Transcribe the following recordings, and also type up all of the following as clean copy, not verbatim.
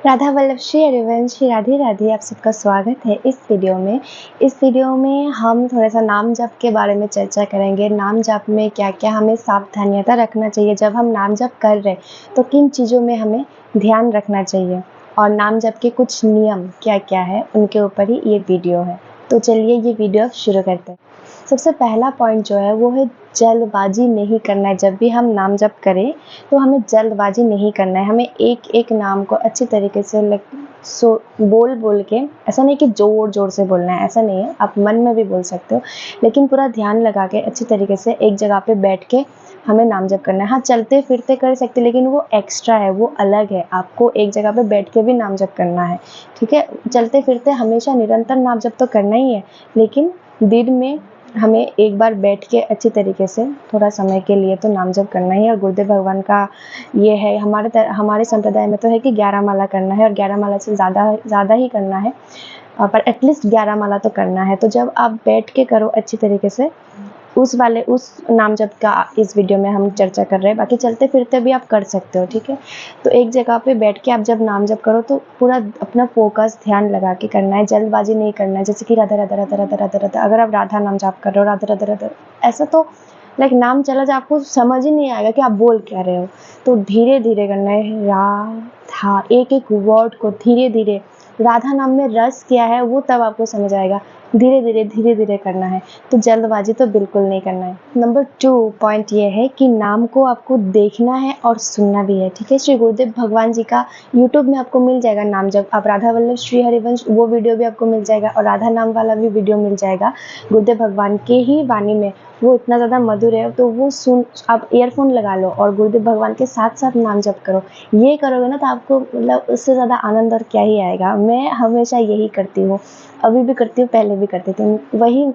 राधा वल्लभ श्री हरिवंश श्री राधे राधे। आप सबका स्वागत है इस वीडियो में। इस वीडियो में हम थोड़ा सा नाम जप के बारे में चर्चा करेंगे। नाम जप में क्या क्या हमें सावधानियता रखना चाहिए, जब हम नाम जप कर रहे तो किन चीज़ों में हमें ध्यान रखना चाहिए, और नाम जप के कुछ नियम क्या क्या है, उनके ऊपर ही ये वीडियो है। तो चलिए ये वीडियो शुरू करते हैं। सबसे पहला पॉइंट जो है वो है जल्दबाजी नहीं करना है। जब भी हम नाम जप करें तो हमें जल्दबाजी नहीं करना है। हमें एक एक नाम को अच्छी तरीके से बोल बोल के, ऐसा नहीं कि ज़ोर ज़ोर से बोलना है, ऐसा नहीं है, आप मन में भी बोल सकते हो, लेकिन पूरा ध्यान लगा के अच्छी तरीके से एक जगह पे बैठ के हमें नाम जप करना है। हाँ, चलते फिरते कर सकते, लेकिन वो एक्स्ट्रा है, वो अलग है। आपको एक जगह पे बैठ के भी नाम जप करना है, ठीक है। चलते फिरते हमेशा निरंतर नाम जप तो करना ही है, लेकिन दिन में हमें एक बार बैठ के अच्छी तरीके से थोड़ा समय के लिए तो नाम जप करना ही है। और गुरुदेव भगवान का ये है, हमारे संप्रदाय में तो है कि 11 माला करना है, और 11 माला से ज़्यादा ही करना है, पर एटलीस्ट 11 माला तो करना है। तो जब आप बैठ के करो अच्छी तरीके से, उस नाम जप का इस वीडियो में हम चर्चा कर रहे हैं। बाकी चलते फिरते भी आप कर सकते हो, ठीक है। तो एक जगह पे बैठ के आप जब नाम जप करो तो पूरा अपना फोकस ध्यान लगा के करना है, जल्दबाजी नहीं करना है। जैसे कि राधा राधा राधा राधा राधा राधा, अगर आप राधा नाम जप कर रहे हो, राधा राधा राधा, ऐसा तो नाम चला जाए, आपको समझ ही नहीं आएगा कि आप बोल क्या रहे हो। तो धीरे धीरे करना है, राधा, एक एक वर्ड को धीरे धीरे। राधा नाम में रस क्या है वो तब आपको समझ आएगा। धीरे धीरे करना है, तो जल्दबाजी तो बिल्कुल नहीं करना है। नंबर 2 पॉइंट ये है कि नाम को आपको देखना है और सुनना भी है, ठीक है। श्री गुरुदेव भगवान जी का यूट्यूब में आपको मिल जाएगा नाम जब आप राधा वल्लभ श्री हरिवंश, वो वीडियो भी आपको मिल जाएगा, और राधा नाम वाला भी वीडियो मिल जाएगा गुरुदेव भगवान के ही वाणी में। वो इतना ज़्यादा मधुर है, तो वो सुन, आप ईयरफोन लगा लो और गुरुदेव भगवान के साथ साथ नाम जप करो। ये करोगे ना तो आपको उससे ज़्यादा आनंद और क्या ही आएगा। मैं हमेशा यही करती हूँ, अभी भी करती हूँ, पहले भी करती थी। वही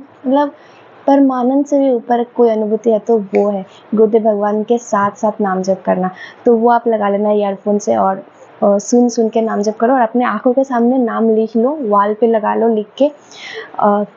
परमानंद से भी ऊपर कोई अनुभूति है तो वो है गुरुदेव भगवान के साथ साथ नाम जप करना। तो वो आप लगा लेना ईयरफोन से, और सुन के नाम जप करो, और अपने आंखों के सामने नाम लिख लो, वॉल पे लगा लो लिख के।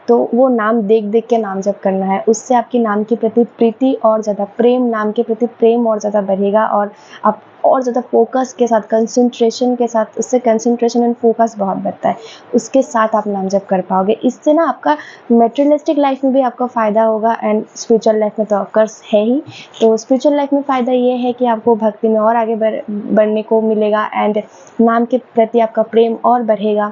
तो वो नाम देख देख के नाम जप करना है। उससे आपकी नाम के प्रति प्रीति और ज़्यादा प्रेम, नाम के प्रति प्रेम और ज़्यादा बढ़ेगा, और आप और ज़्यादा फोकस के साथ, कंसंट्रेशन के साथ, उससे कंसंट्रेशन एंड फोकस बहुत बढ़ता है, उसके साथ आप नाम जप कर पाओगे। इससे ना आपका मेटेरियलिस्टिक लाइफ में भी आपका फ़ायदा होगा, एंड स्पिरिचुअल लाइफ में तो ऑफकोर्स है ही। तो स्पिरिचुअल लाइफ में फ़ायदा ये है कि आपको भक्ति में और आगे बढ़ने को मिलेगा, एंड नाम के प्रति आपका प्रेम और बढ़ेगा,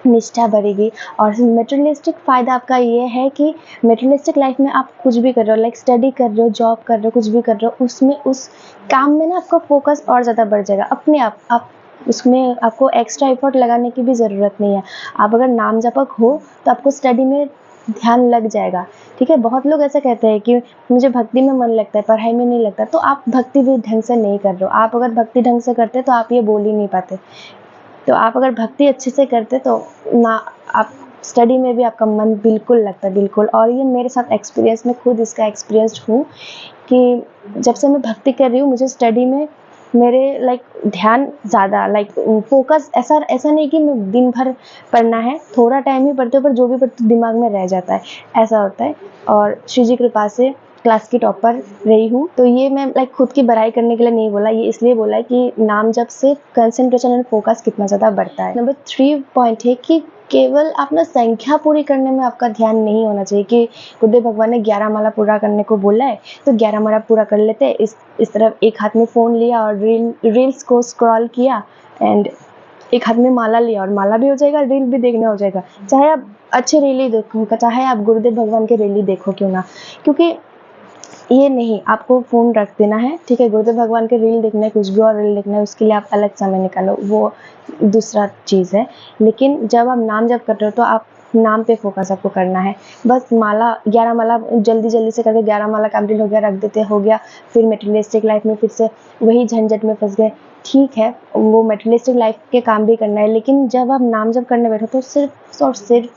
निष्ठा बढ़ेगी। और मेटेरियलिस्टिक फ़ायदा आपका ये है कि मेटेरियलिस्टिक लाइफ में आप कुछ भी कर रहे हो, स्टडी कर रहे हो, जॉब कर रहे हो, कुछ भी कर रहे हो, उसमें उस काम में ना आपका फोकस और ज़्यादा बढ़ जाएगा अपने आप उसमें आपको एक्स्ट्रा एफर्ट लगाने की भी ज़रूरत नहीं है। आप अगर नाम जपक हो तो आपको स्टडी में ध्यान लग जाएगा, ठीक है। बहुत लोग ऐसा कहते हैं कि मुझे भक्ति में मन लगता है, पढ़ाई में नहीं लगता। तो आप भक्ति भी ढंग से नहीं कर रहे हो। आप अगर भक्ति ढंग से करते तो आप ये बोल ही नहीं पाते। तो आप अगर भक्ति अच्छे से करते तो ना, आप स्टडी में भी आपका मन बिल्कुल लगता है, बिल्कुल। और ये मेरे साथ एक्सपीरियंस, मैं खुद इसका एक्सपीरियंस्ड हूँ कि जब से मैं भक्ति कर रही हूँ, मुझे स्टडी में मेरे ध्यान ज़्यादा फोकस, ऐसा नहीं कि मैं दिन भर पढ़ना है, थोड़ा टाइम ही पढ़ते हो, पर जो भी पढ़ते हो दिमाग में रह जाता है, ऐसा होता है। और श्री जी कृपा से क्लास की टॉपर रही हूँ। तो ये मैं खुद की बड़ाई करने के लिए नहीं बोला, ये इसलिए बोला है कि नाम जप से कंसंट्रेशन एंड फोकस कितना ज़्यादा बढ़ता है। नंबर 3 पॉइंट है कि केवल अपना संख्या पूरी करने में आपका ध्यान नहीं होना चाहिए कि गुरुदेव भगवान ने 11 माला पूरा करने को बोला है तो 11 माला पूरा कर लेते हैं। इस तरफ एक हाथ में फ़ोन लिया और रील्स को स्क्रॉल किया, एंड एक हाथ में माला लिया, और माला भी हो जाएगा, रील भी देखना हो जाएगा। चाहे आप अच्छे रील ही देखो, चाहे आप गुरुदेव भगवान के रील ही देखो क्यों ना, क्योंकि ये नहीं, आपको फ़ोन रख देना है, ठीक है। गुरुदेव भगवान के रील देखना है, कुछ भी और रील देखना है, उसके लिए आप अलग समय निकालो, वो दूसरा चीज़ है। लेकिन जब आप नाम जप कर रहे हो तो आप नाम पे फोकस आपको करना है। बस माला 11 माला जल्दी से करके 11 माला कंप्लीट हो गया, रख देते, हो गया, फिर मेटेरियलिस्टिक लाइफ में फिर से वही झंझट में फंस गए। ठीक है, वो मेटेरियलिस्टिक लाइफ के काम भी करना है, लेकिन जब आप नाम जप करने बैठो तो सिर्फ और सिर्फ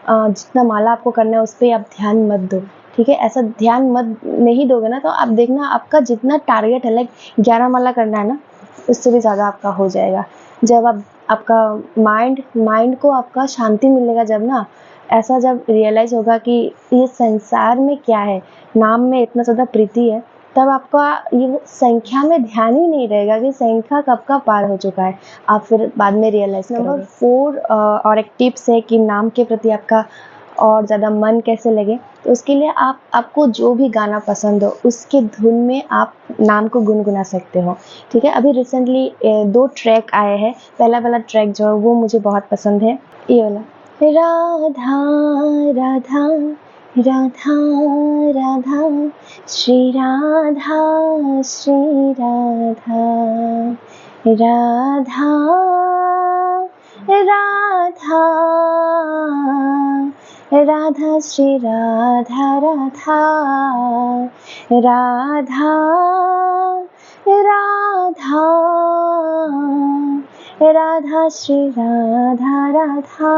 जितना माला आपको करना है उस पर आप ध्यान मत दो, ठीक है। ऐसा ध्यान मत नहीं दोगे ना तो आप देखना आपका जितना टारगेट है 11 माला करना है ना, उससे भी ज़्यादा आपका हो जाएगा। जब आपका माइंड को आपका शांति मिलेगा, जब ना जब रियलाइज़ होगा कि ये संसार में क्या है, नाम में इतना ज़्यादा प्रीति है, तब आपका ये संख्या में ध्यान ही नहीं रहेगा कि संख्या कब का पार हो चुका है। आप फिर बाद में रियलाइज़ करोगे। नंबर 4 और एक टिप्स है कि नाम के प्रति आपका और ज़्यादा मन कैसे लगे, तो उसके लिए आपको जो भी गाना पसंद हो उसके धुन में आप नाम को गुनगुना सकते हो, ठीक है। अभी रिसेंटली 2 ट्रैक आए हैं। पहला वाला ट्रैक जो है वो मुझे बहुत पसंद है, ये वाला। राधा राधा राधा राधा श्री राधा श्री राधा राधा राधा राधा श्री राधा राधा राधा राधा राधा श्री राधा राधा।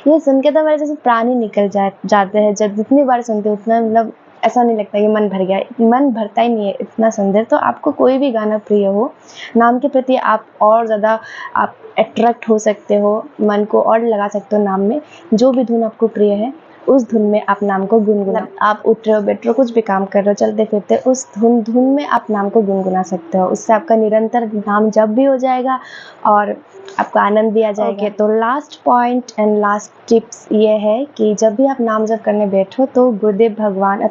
ये सुन के तो मेरे जैसे प्राण ही निकल जाते हैं। जब जितनी बार सुनते उतना मतलब ऐसा नहीं लगता कि मन भर गया, मन भरता ही नहीं है, इतना सुंदर। तो आपको कोई भी गाना प्रिय हो, नाम के प्रति आप और ज़्यादा आप अट्रैक्ट हो सकते हो, मन को और लगा सकते हो नाम में। जो भी धुन आपको प्रिय है उस धुन में आप नाम को गुनगुना। आप उठ रहे हो, बैठ रहे हो, कुछ भी काम कर रहे हो, चलते फिरते, उस धुन में आप नाम को गुनगुना सकते हो। उससे आपका निरंतर नाम जप भी हो जाएगा और आपका आनंद भी आ जाएगा। तो last point and last tips ये है कि जब भी आप नाम जप करने बैठो तो गुरुदेव भगवान,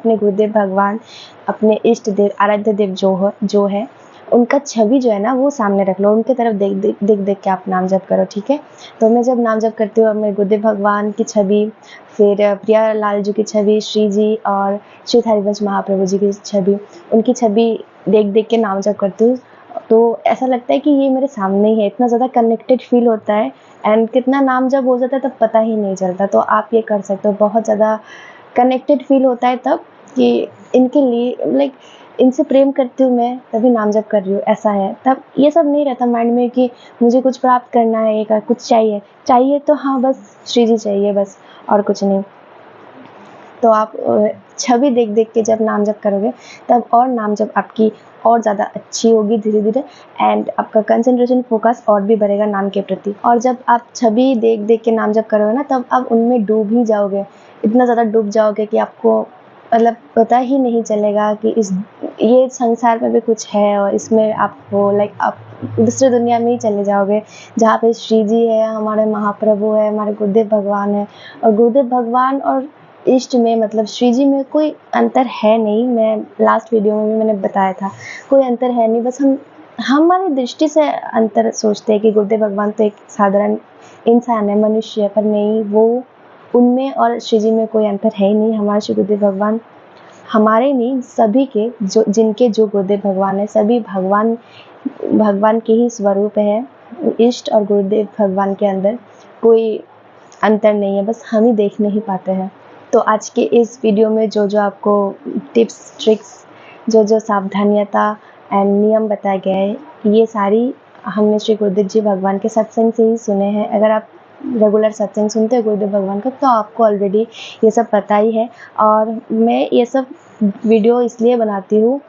अपने इष्ट देव, आराध्य देव जो है उनका छवि जो है ना वो सामने रख लो। उनके तरफ देख के आप नाम जप करो, ठीक है। तो मैं जब नाम जप करती हूँ अपने गुरुदेव भगवान की छवि, फिर प्रिया लाल जी की छवि, श्री जी और श्री हरिवंश महाप्रभु जी की छवि, उनकी छवि देख के नाम जप करती हूँ। तो ऐसा लगता है कि ये मेरे सामने ही है। इतना ज़्यादा कनेक्टेड फील होता है एंड कितना नाम जब हो जाता है तब पता ही नहीं चलता। तो आप ये कर सकते हो। बहुत ज़्यादा कनेक्टेड फील होता है तब कि इनके लिए लाइक इनसे प्रेम करती हूँ मैं, तभी नाम जप कर रही हूँ, ऐसा है। तब ये सब नहीं रहता माइंड में कि मुझे कुछ प्राप्त करना है, एक कुछ चाहिए तो हाँ बस श्री जी चाहिए बस, और कुछ नहीं। तो आप छवि देख के जब नाम जप करोगे तब और नाम जप आपकी और ज़्यादा अच्छी होगी धीरे धीरे, एंड आपका कंसंट्रेशन फोकस और भी बढ़ेगा नाम के प्रति। और जब आप छवि देख के नाम जप करोगे ना तब आप उनमें डूब ही जाओगे, इतना ज़्यादा डूब जाओगे कि आपको मतलब पता ही नहीं चलेगा कि ये संसार में भी कुछ है और इसमें आप हो आप दूसरे दुनिया में ही चले जाओगे जहाँ पे श्री जी है, हमारे महाप्रभु है, हमारे गुरुदेव भगवान है। और गुरुदेव भगवान और इष्ट में मतलब श्री जी में कोई अंतर है नहीं। मैं लास्ट वीडियो में भी मैंने बताया था, कोई अंतर है नहीं। बस हमारी दृष्टि से अंतर सोचते हैं कि गुरुदेव भगवान तो एक साधारण इंसान है, मनुष्य है, पर नहीं, वो उनमें और श्री जी में कोई अंतर है ही नहीं। हमारे श्री गुरुदेव भगवान हमारे नहीं, सभी के जो गुरुदेव भगवान है, सभी भगवान के ही स्वरूप है। इष्ट और गुरुदेव भगवान के अंदर कोई अंतर नहीं है, बस हम ही देख नहीं पाते हैं। तो आज के इस वीडियो में जो आपको टिप्स ट्रिक्स, जो सावधानियता एंड नियम बताए गए हैं, ये सारी हमने श्री गुरुदेव जी भगवान के सत्संग से ही सुने हैं। अगर आप रेगुलर सत्संग सुनते हो गुरुदेव भगवान का तो आपको ऑलरेडी ये सब पता ही है। और मैं ये सब वीडियो इसलिए बनाती हूँ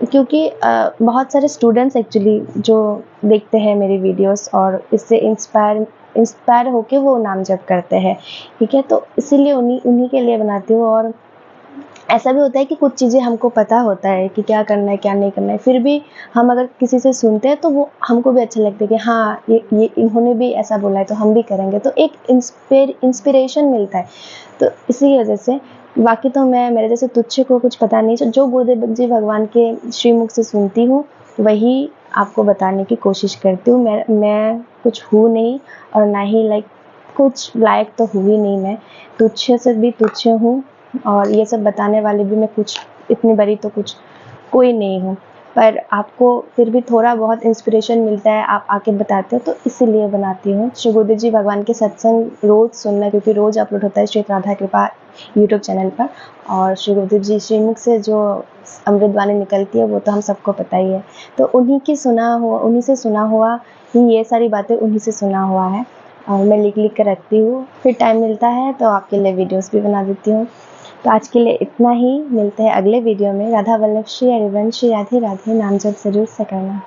क्योंकि बहुत सारे स्टूडेंट्स एक्चुअली जो देखते हैं मेरी वीडियोस और इससे इंस्पायर होके वो नाम जप करते हैं, ठीक है। तो इसीलिए उन्हीं के लिए बनाती हूँ। और ऐसा भी होता है कि कुछ चीज़ें हमको पता होता है कि क्या करना है क्या नहीं करना है, फिर भी हम अगर किसी से सुनते हैं तो वो हमको भी अच्छा लगता है कि हाँ ये इन्होंने भी ऐसा बोला है तो हम भी करेंगे, तो एक इंस्पिरेशन मिलता है। तो इसी वजह से, बाकी तो मेरे जैसे तुच्छ को कुछ पता नहीं। जो गुरुदेव जी भगवान के श्रीमुख से सुनती हूँ वही आपको बताने की कोशिश करती हूँ। मैं कुछ हूँ नहीं और ना ही कुछ लायक तो हुई नहीं। मैं तुच्छ से भी तुच्छ हूँ और ये सब बताने वाले भी मैं कुछ इतनी बड़ी तो कुछ कोई नहीं हूँ, पर आपको फिर भी थोड़ा बहुत इंस्पिरेशन मिलता है, आप आके बताते हो, तो इसीलिए बनाती हूँ। श्री गुरुदेव जी भगवान के सत्संग रोज़ सुनना, क्योंकि रोज़ अपलोड होता है श्री राधा कृपा यूट्यूब चैनल पर। और श्री गुरुदेव जी श्रीमुख से जो अमृत वाणी निकलती है वो तो हम सबको पता ही है। तो उन्हीं से सुना हुआ ही ये सारी बातें उन्हीं से सुना हुआ है और मैं लिख कर रखती हूँ। फिर टाइम मिलता है तो आपके लिए वीडियोस भी बना देती हूँ। तो आज के लिए इतना ही, मिलते हैं अगले वीडियो में। राधा वल्लभ श्री हरिवंश श्री राधे राधे, नाम जप जरूर से करना।